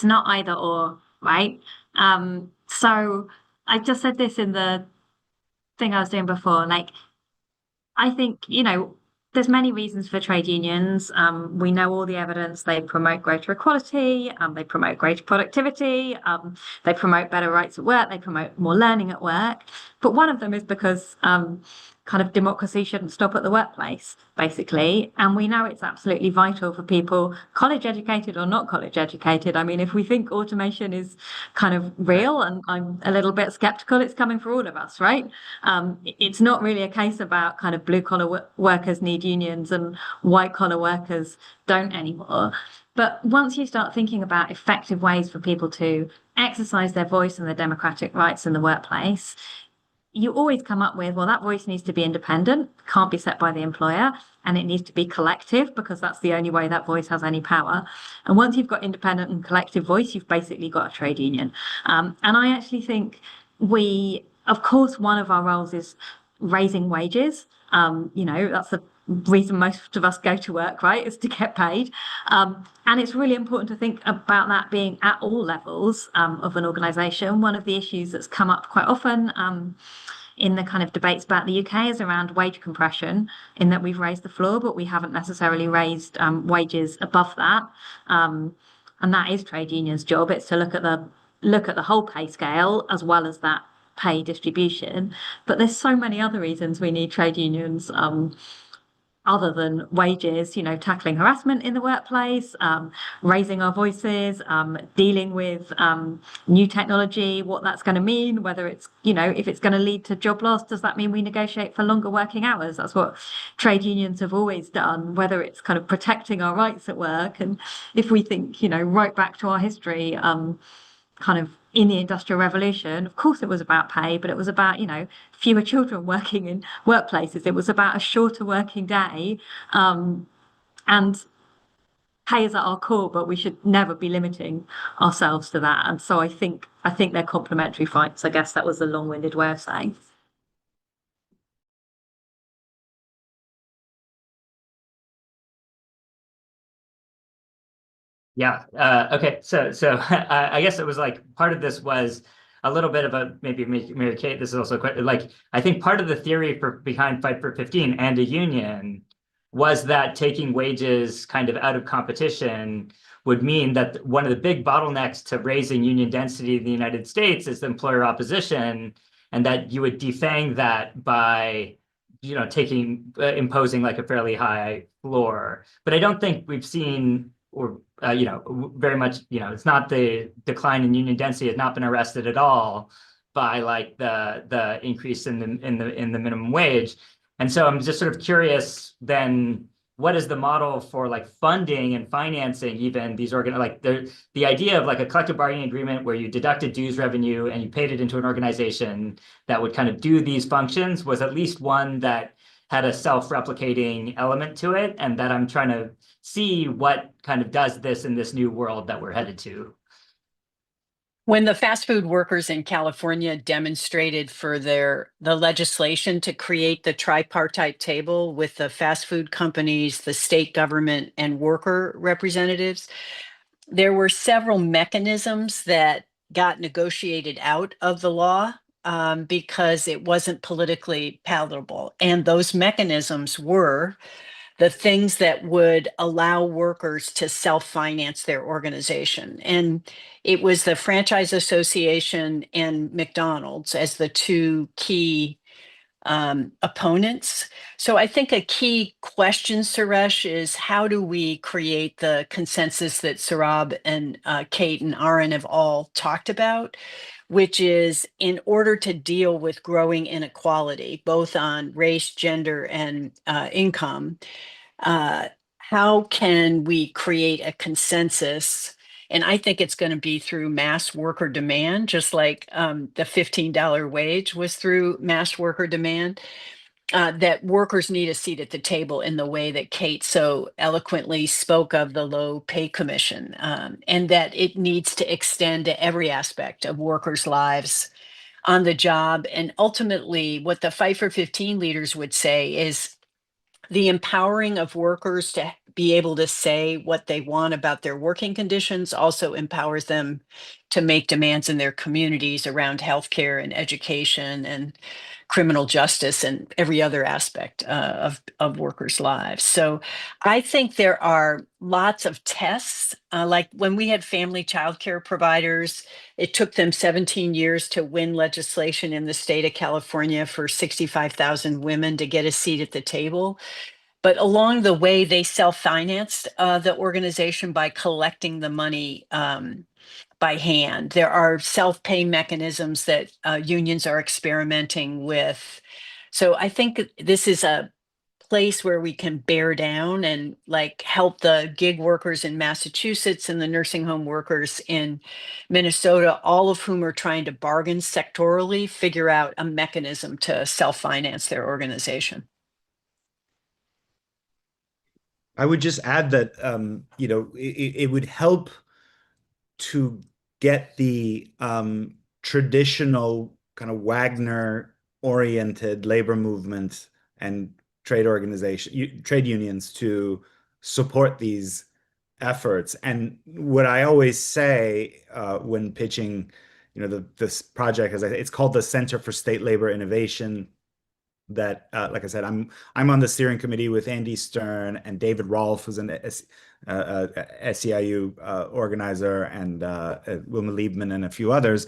not either or, right? So I just said this in the thing I was doing before, like I think, there's many reasons for trade unions. We know all the evidence. They promote greater equality. They promote greater productivity. They promote better rights at work. They promote more learning at work. But one of them is because kind of democracy shouldn't stop at the workplace, basically. And we know it's absolutely vital for people, college educated or not college educated. I mean, if we think automation is kind of real, and I'm a little bit skeptical, it's coming for all of us, right? It's not really a case about kind of blue collar workers need unions and white collar workers don't anymore. But once you start thinking about effective ways for people to exercise their voice and their democratic rights in the workplace, you always come up with, well, that voice needs to be independent, can't be set by the employer, and it needs to be collective, because that's the only way that voice has any power. And once you've got independent and collective voice, you've basically got a trade union. And I actually think of course, one of our roles is raising wages. That's the reason most of us go to work, right, is to get paid. And it's really important to think about that being at all levels of an organisation. One of the issues that's come up quite often in the kind of debates about the UK is around wage compression, in that we've raised the floor, but we haven't necessarily raised wages above that. And that is trade unions' job. It's to look at the whole pay scale as well as that pay distribution. But there's so many other reasons we need trade unions other than wages, tackling harassment in the workplace, raising our voices, dealing with new technology, what that's going to mean, whether it's, if it's going to lead to job loss, does that mean we negotiate for longer working hours? That's what trade unions have always done, whether it's kind of protecting our rights at work. And if we think, right back to our history, kind of in the Industrial Revolution, of course it was about pay, but it was about, fewer children working in workplaces. It was about a shorter working day. And pay is at our core, but we should never be limiting ourselves to that. And so I think they're complementary fights. I guess that was a long-winded way of saying. Yeah. Okay. So I guess it was like part of this was a little bit of a, maybe Mary Kate, this is also quite like, I think part of the theory behind Fight for 15 and a union was that taking wages kind of out of competition would mean that one of the big bottlenecks to raising union density in the United States is the employer opposition, and that you would defang that by imposing like a fairly high floor. But I don't think we've seen, or very much, it's not, the decline in union density has not been arrested at all by like the increase in the minimum wage. And so I'm just sort of curious then, what is the model for like funding and financing even these the idea of like a collective bargaining agreement where you deducted dues revenue and you paid it into an organization that would kind of do these functions was at least one that had a self-replicating element to it, and that I'm trying to see what kind of does this in this new world that we're headed to. When the fast food workers in California demonstrated for the legislation to create the tripartite table with the fast food companies, the state government, and worker representatives, there were several mechanisms that got negotiated out of the law because it wasn't politically palatable. And those mechanisms were the things that would allow workers to self-finance their organization. And it was the Franchise Association and McDonald's as the two key opponents. So I think a key question, Suresh, is how do we create the consensus that Sohrab and Kate and Aaron have all talked about, which is in order to deal with growing inequality, both on race, gender, and income, how can we create a consensus? And I think it's going to be through mass worker demand, just like the $15 wage was through mass worker demand, that workers need a seat at the table in the way that Kate so eloquently spoke of the low pay commission, and that it needs to extend to every aspect of workers' lives on the job. And ultimately, what the Fight for 15 leaders would say is the empowering of workers to be able to say what they want about their working conditions also empowers them to make demands in their communities around healthcare and education and criminal justice and every other aspect of workers' lives. So I think there are lots of tests. Like when we had family childcare providers, it took them 17 years to win legislation in the state of California for 65,000 women to get a seat at the table. But along the way, they self-financed the organization by collecting the money by hand. There are self-pay mechanisms that unions are experimenting with. So I think this is a place where we can bear down and like help the gig workers in Massachusetts and the nursing home workers in Minnesota, all of whom are trying to bargain sectorally, figure out a mechanism to self-finance their organization. I would just add that it would help to get the traditional kind of Wagner-oriented labor movement and trade unions to support these efforts. And what I always say when pitching, this project is it's called the Center for State Labor Innovation. That, like I said, I'm on the steering committee with Andy Stern and David Rolfe, who's an SEIU organizer, and Wilma Liebman and a few others.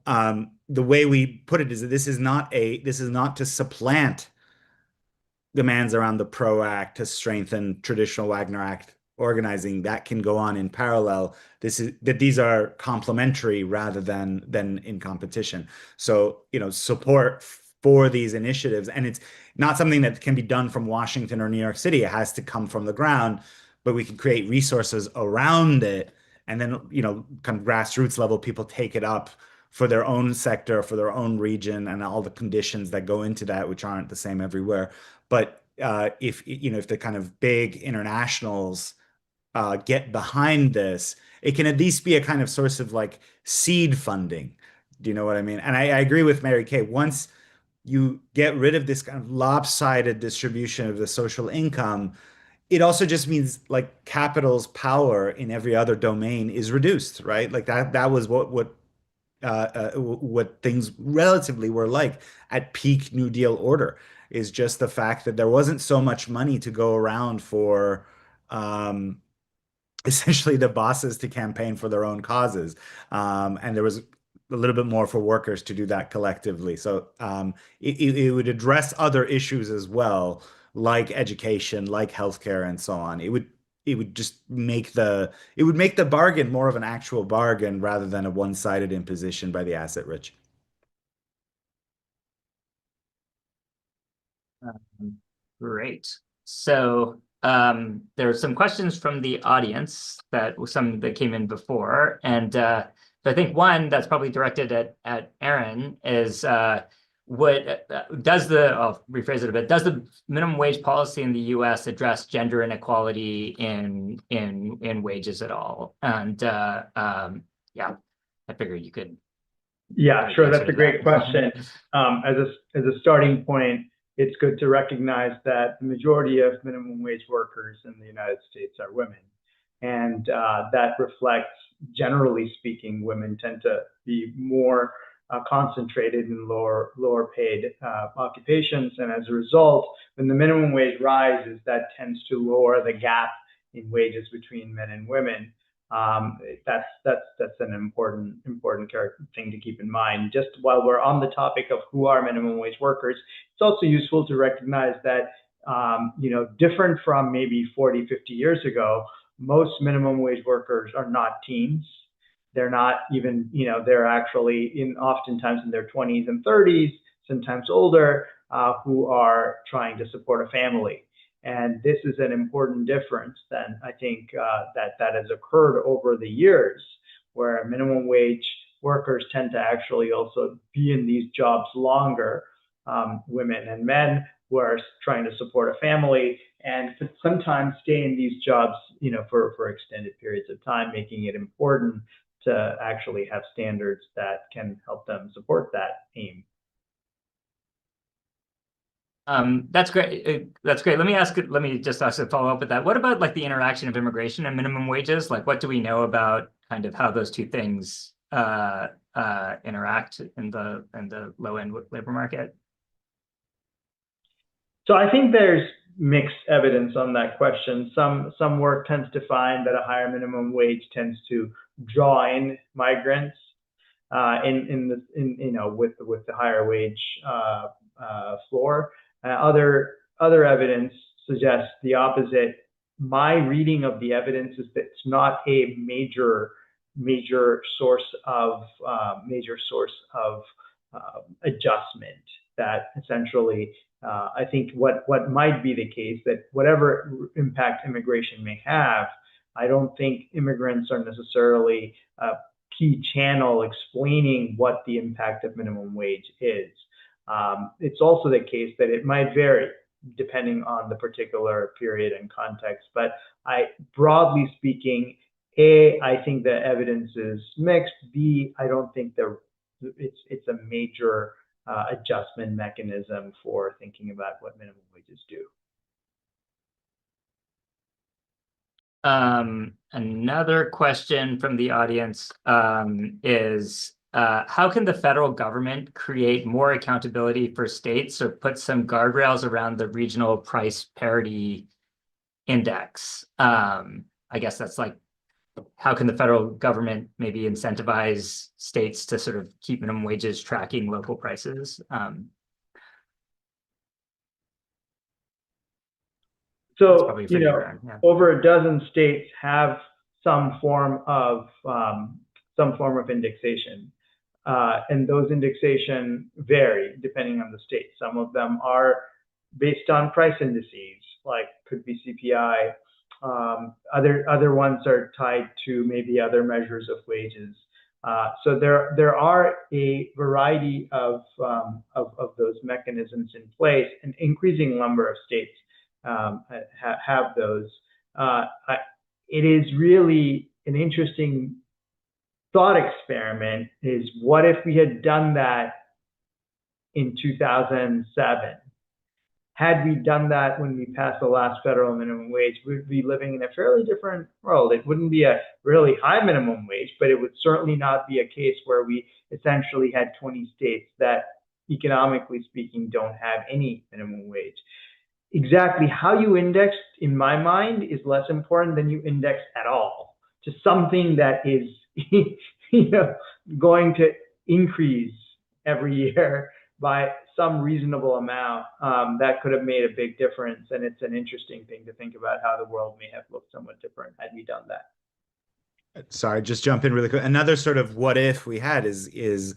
The way we put it is that this is not to supplant demands around the PRO Act to strengthen traditional Wagner Act organizing. That can go on in parallel. These are complementary rather than in competition. So, support for these initiatives, and it's not something that can be done from Washington or New York City. It has to come from the ground, but we can create resources around it, and then kind of grassroots level people take it up for their own sector, for their own region, and all the conditions that go into that, which aren't the same everywhere. But if the kind of big internationals get behind this, it can at least be a kind of source of like seed funding. Do you know what I mean? And I agree with Mary Kay. Once you get rid of this kind of lopsided distribution of the social income, it also just means like capital's power in every other domain is reduced, right? Like that was what things relatively were like at peak New Deal order, is just the fact that there wasn't so much money to go around for essentially the bosses to campaign for their own causes. And there was a little bit more for workers to do that collectively. So it would address other issues as well, like education, like healthcare, and so on. It would just make the bargain more of an actual bargain rather than a one-sided imposition by the asset rich. Great. So there are some questions from the audience that came in before, and so I think one that's probably directed at Aaron is I'll rephrase it a bit. Does the minimum wage policy in the U.S. address gender inequality in wages at all? And yeah. I figured you could. Yeah, sure. answer That's a to great that. question. As a starting point, it's good to recognize that the majority of minimum wage workers in the United States are women. And that reflects, generally speaking, women tend to be more concentrated in lower paid occupations. And as a result, when the minimum wage rises, that tends to lower the gap in wages between men and women. That's an important thing to keep in mind. Just while we're on the topic of who are minimum wage workers, it's also useful to recognize that, different from maybe 40, 50 years ago, most minimum wage workers are not teens. They're not even, they're actually oftentimes in their 20s and 30s, sometimes older, who are trying to support a family. And this is an important difference then I think that has occurred over the years, where minimum wage workers tend to actually also be in these jobs longer, women and men who are trying to support a family and sometimes stay in these jobs, for extended periods of time, making it important to actually have standards that can help them support that aim. That's great. That's great. Let me just ask a follow up with that. What about like the interaction of immigration and minimum wages? Like, what do we know about kind of how those two things interact in the low end labor market? So I think there's mixed evidence on that question. Some work tends to find that a higher minimum wage tends to draw in migrants with the higher wage floor. Other evidence suggests the opposite. My reading of the evidence is that it's not a major source of adjustment. That essentially, I think what might be the case, that whatever impact immigration may have, I don't think immigrants are necessarily a key channel explaining what the impact of minimum wage is. It's also the case that it might vary depending on the particular period and context. But broadly speaking, A, I think the evidence is mixed. B, I don't think it's a major adjustment mechanism for thinking about what minimum wages do. Another question from the audience is, how can the federal government create more accountability for states or put some guardrails around the regional price parity index? I guess that's like, how can the federal government maybe incentivize states to sort of keep minimum wages tracking local prices? So, yeah. over a dozen states have some form of indexation. And those indexation vary depending on the state. Some of them are based on price indices, like could be CPI. Other ones are tied to maybe other measures of wages. So there are a variety of those mechanisms in place. An increasing number of states have those. It is really an interesting thought experiment, is what if we had done that in 2007? Had we done that when we passed the last federal minimum wage, we'd be living in a fairly different world. It wouldn't be a really high minimum wage, but it would certainly not be a case where we essentially had 20 states that, economically speaking, don't have any minimum wage. Exactly how you index, in my mind, is less important than you index at all to something that is going to increase every year by some reasonable amount. That could have made a big difference. And it's an interesting thing to think about how the world may have looked somewhat different had we done that. Sorry, just jump in really quick. Another sort of what if we had is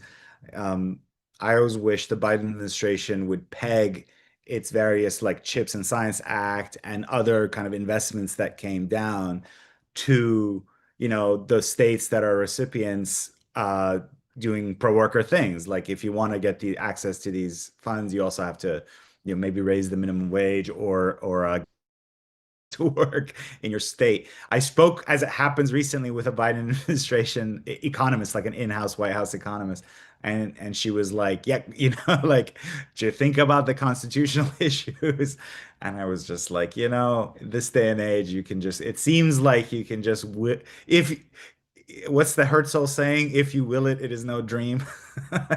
I always wish the Biden administration would peg its various like CHIPS and Science Act and other kind of investments that came down to, the states that are recipients doing pro-worker things. Like if you want to get the access to these funds, you also have to, maybe raise the minimum wage or to work in your state. I spoke, as it happens recently, with a Biden administration economist, like an in-house White House economist. And she was like, yeah, like, do you think about the constitutional issues? And I was just like, this day and age, you can just, it seems like you can just, if, what's the Herzl saying? If you will it, it is no dream.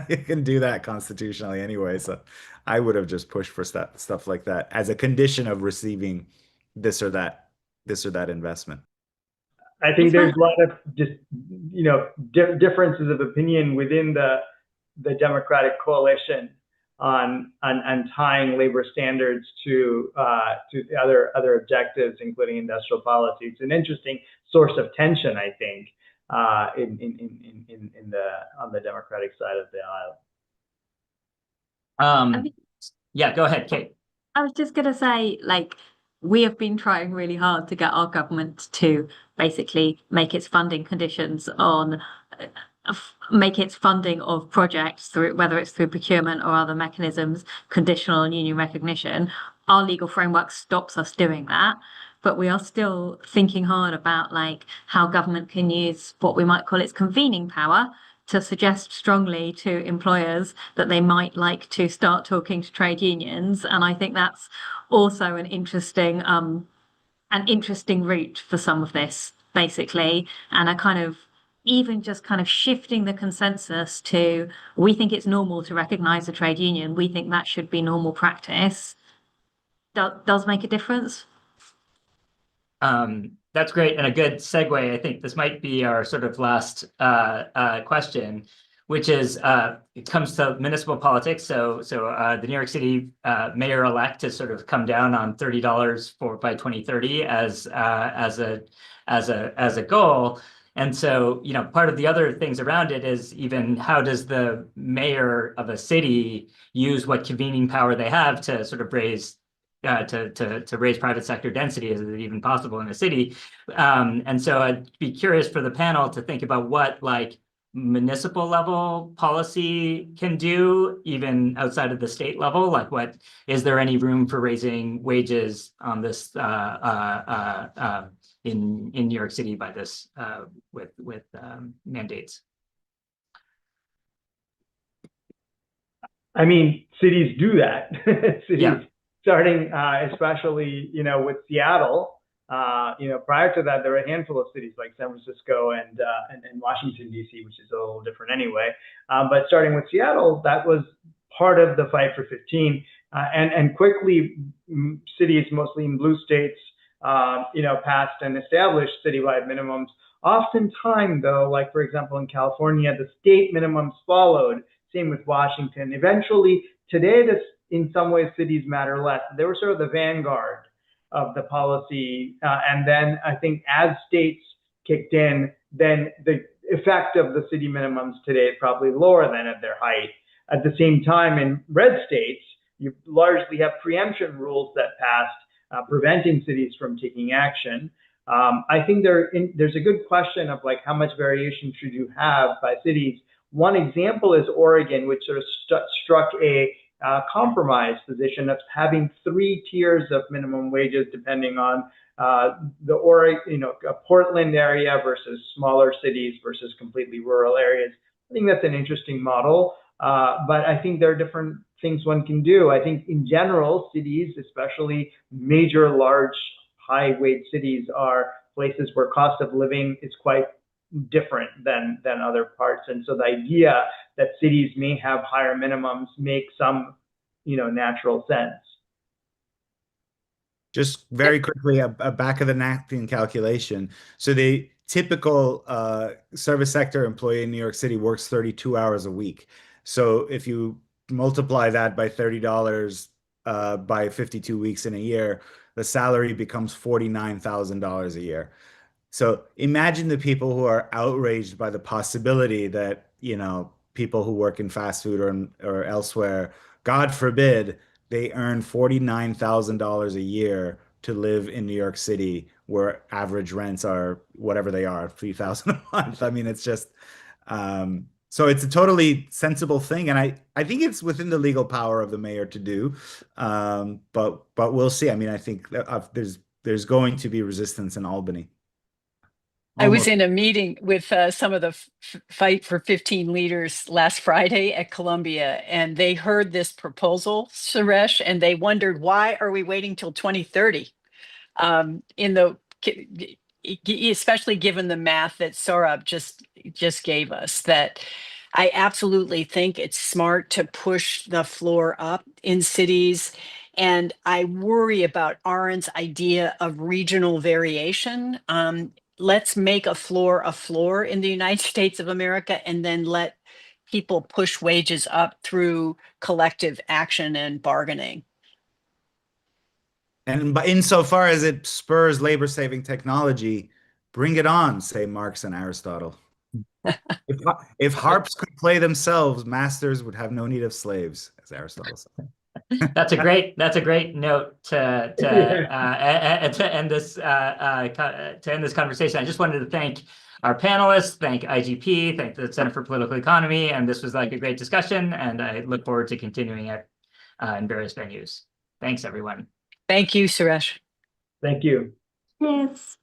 You can do that constitutionally anyway. So I would have just pushed for stuff like that as a condition of receiving this or that investment. I think there's a lot of just, differences of opinion within the Democratic coalition on tying labor standards to other objectives, including industrial policy. It's an interesting source of tension, I think, on the Democratic side of the aisle. Yeah, go ahead, Kate. I was just going to say, like, we have been trying really hard to get our government to basically make its funding conditions make its funding of projects, through whether it's through procurement or other mechanisms, conditional on union recognition. Our legal framework stops us doing that, but we are still thinking hard about like how government can use what we might call its convening power to suggest strongly to employers that they might like to start talking to trade unions. And I think that's also an interesting route for some of this, basically, and a kind of even just kind of shifting the consensus to, we think it's normal to recognize a trade union, we think that should be normal practice, does make a difference. That's great, and a good segue. I think this might be our sort of last question, which is it comes to municipal politics. So the New York City mayor-elect has sort of come down on $30 by 2030 as a goal. And so, part of the other things around it is even how does the mayor of a city use what convening power they have to sort of raise to raise private sector density? Is it even possible in a city? And so I'd be curious for the panel to think about what like municipal level policy can do, even outside of the state level. Like, what is there any room for raising wages on this in New York City by this with mandates? I mean, cities do that. Cities, yeah. Starting especially, with Seattle. Prior to that, there were a handful of cities like San Francisco and Washington, D.C., which is a little different anyway. But starting with Seattle, that was part of the fight for 15. And quickly, cities, mostly in blue states, passed and established citywide minimums. Oftentimes, though, like, for example, in California, the state minimums followed. Same with Washington. Eventually, today, in some ways, cities matter less. They were sort of the vanguard of the policy. And then I think as states kicked in, then the effect of the city minimums today is probably lower than at their height. At the same time, in red states, you largely have preemption rules that passed, preventing cities from taking action. I think there's a good question of like how much variation should you have by cities. One example is Oregon, which sort of struck a compromise position of having 3 tiers of minimum wages depending on Portland area versus smaller cities versus completely rural areas. I think that's an interesting model, but I think there are different things one can do. I think in general, cities, especially major, large, high-wage cities, are places where cost of living is quite different than other parts. And so the idea that cities may have higher minimums makes some, natural sense. Just very quickly, a back of the napkin calculation. So the typical service sector employee in New York City works 32 hours a week. So if you multiply that by $30 by 52 weeks in a year, the salary becomes $49,000 a year. So imagine the people who are outraged by the possibility that, people who work in fast food or elsewhere, God forbid, they earn $49,000 a year to live in New York City, where average rents are whatever they are, $3,000 a month. I mean, it's just, so it's a totally sensible thing. And I think it's within the legal power of the mayor to do, but we'll see. I mean, I think there's there's going to be resistance in Albany. I was Almost. in a meeting with some of the Fight for 15 leaders last Friday at Columbia, and they heard this proposal, Suresh, and they wondered, why are we waiting till 2030? Especially given the math that Sohrab just gave us, that I absolutely think it's smart to push the floor up in cities. And I worry about Arendt's idea of regional variation. Let's make a floor in the United States of America, and then let people push wages up through collective action and bargaining. And insofar as it spurs labor-saving technology, bring it on, say Marx and Aristotle. If harps could play themselves, masters would have no need of slaves, as Aristotle said. That's a great note to end this conversation. I just wanted to thank our panelists, thank IGP, thank the Center for Political Economy, and this was like a great discussion, and I look forward to continuing it in various venues. Thanks, everyone. Thank you, Suresh. Thank you. Yes.